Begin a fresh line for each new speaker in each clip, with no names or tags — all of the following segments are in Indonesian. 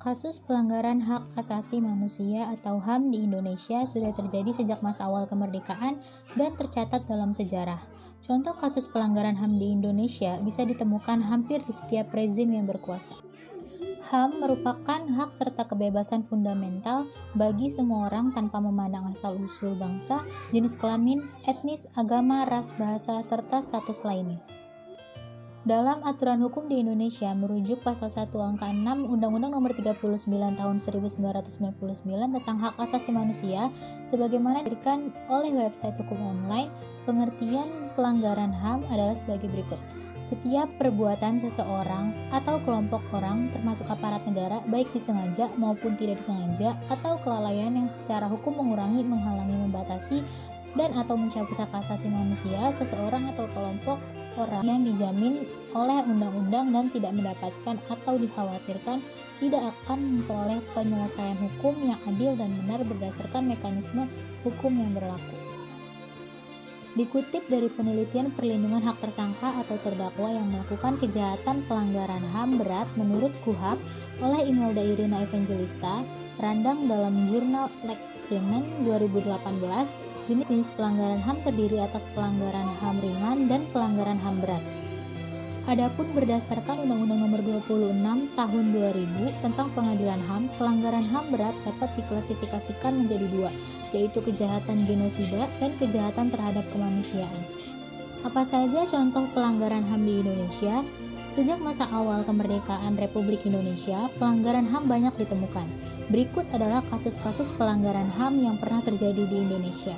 Kasus pelanggaran hak asasi manusia atau HAM di Indonesia sudah terjadi sejak masa awal kemerdekaan dan tercatat dalam sejarah. Contoh kasus pelanggaran HAM di Indonesia bisa ditemukan hampir di setiap rezim yang berkuasa. HAM merupakan hak serta kebebasan fundamental bagi semua orang tanpa memandang asal-usul bangsa, jenis kelamin, etnis, agama, ras, bahasa, serta status lainnya. Dalam aturan hukum di Indonesia merujuk pasal 1 angka 6 Undang-Undang Nomor 39 Tahun 1999 tentang Hak Asasi Manusia sebagaimana diberikan oleh website hukum online, pengertian pelanggaran HAM adalah sebagai berikut. Setiap perbuatan seseorang atau kelompok orang termasuk aparat negara baik disengaja maupun tidak disengaja atau kelalaian yang secara hukum mengurangi, menghalangi, membatasi dan atau mencabut hak asasi manusia seseorang atau kelompok orang yang dijamin oleh undang-undang dan tidak mendapatkan atau dikhawatirkan tidak akan memperoleh penyelesaian hukum yang adil dan benar berdasarkan mekanisme hukum yang berlaku. Dikutip dari penelitian perlindungan hak tersangka atau terdakwa yang melakukan kejahatan pelanggaran HAM berat menurut KUHAP oleh Imelda Irina Evangelista, Randang dalam jurnal Lex Crimen 2018, jenis pelanggaran HAM terdiri atas pelanggaran HAM ringan dan pelanggaran HAM berat. Adapun berdasarkan Undang-Undang Nomor 26 Tahun 2000 tentang Pengadilan HAM, pelanggaran HAM berat dapat diklasifikasikan menjadi dua, yaitu kejahatan genosida dan kejahatan terhadap kemanusiaan. Apa saja contoh pelanggaran HAM di Indonesia? Sejak masa awal kemerdekaan Republik Indonesia, pelanggaran HAM banyak ditemukan. Berikut adalah kasus-kasus pelanggaran HAM yang pernah terjadi di Indonesia.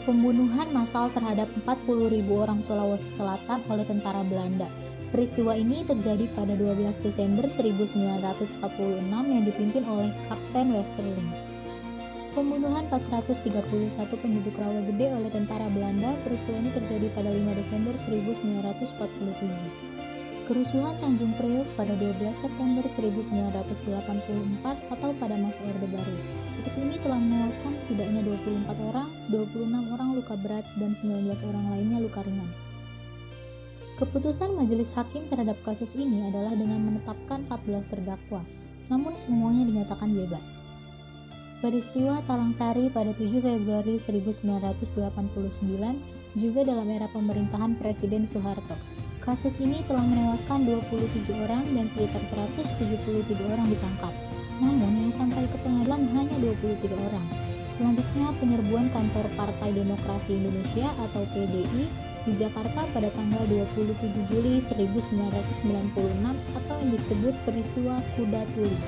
Pembunuhan massal terhadap 40.000 orang Sulawesi Selatan oleh tentara Belanda. Peristiwa ini terjadi pada 12 Desember 1946 yang dipimpin oleh Kapten Westerling. Pembunuhan 431 penduduk Rawagede oleh tentara Belanda. Peristiwa ini terjadi pada 5 Desember 1947. Kerusuhan Tanjung Priok pada 12 September 1984 atau pada masa Orde Baru. Kasus ini telah menewaskan setidaknya 24 orang, 26 orang luka berat, dan 19 orang lainnya luka ringan. Keputusan majelis hakim terhadap kasus ini adalah dengan menetapkan 14 terdakwa, namun semuanya dinyatakan bebas. Peristiwa Talangsari pada 7 Februari 1989 juga dalam era pemerintahan Presiden Soeharto. Kasus ini telah menewaskan 27 orang dan sekitar 173 orang ditangkap. Namun yang sampai ke pengadilan hanya 23 orang. Selanjutnya penyerbuan kantor Partai Demokrasi Indonesia atau PDI di Jakarta pada tanggal 27 Juli 1996 atau yang disebut peristiwa Kuda Tuli.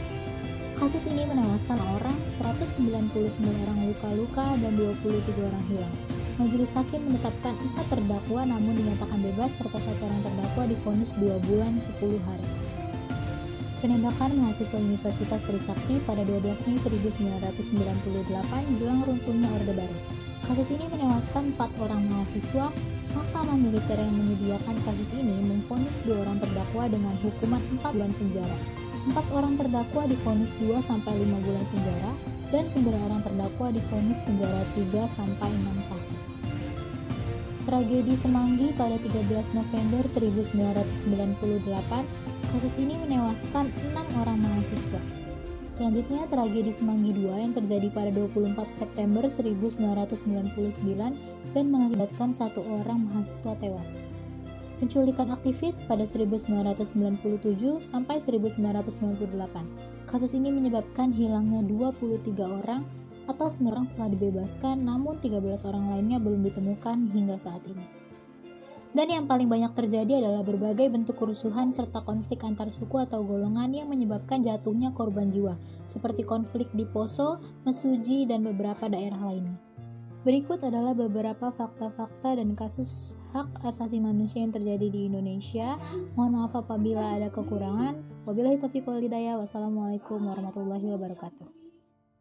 Kasus ini menewaskan orang, 199 orang luka-luka dan 23 orang hilang. Majelis hakim menetapkan 4 terdakwa namun dinyatakan bebas serta 1 orang terdakwa divonis 2 bulan 10 hari. Penembakan mahasiswa Universitas Trisakti pada 12 Mei 1998 jelang runtuhnya Orde Baru. Kasus ini menewaskan 4 orang mahasiswa. Mahkamah militer yang menyediakan kasus ini memvonis 2 orang terdakwa dengan hukuman 4 bulan penjara. 4 orang terdakwa divonis 2-5 bulan penjara dan 9 orang terdakwa divonis penjara 3-6 tahun. Tragedi Semanggi pada 13 November 1998, kasus ini menewaskan 6 orang mahasiswa. Selanjutnya tragedi Semanggi II yang terjadi pada 24 September 1999 dan mengakibatkan 1 orang mahasiswa tewas. Penculikan aktivis pada 1997 sampai 1998. Kasus ini menyebabkan hilangnya 23 orang atau 9 orang telah dibebaskan, namun 13 orang lainnya belum ditemukan hingga saat ini. Dan yang paling banyak terjadi adalah berbagai bentuk kerusuhan serta konflik antar suku atau golongan yang menyebabkan jatuhnya korban jiwa, seperti konflik di Poso, Mesuji, dan beberapa daerah lainnya. Berikut adalah beberapa fakta-fakta dan kasus hak asasi manusia yang terjadi di Indonesia. Mohon maaf apabila ada kekurangan. Wabillahi taufiq wal hidayah. Wassalamualaikum warahmatullahi wabarakatuh.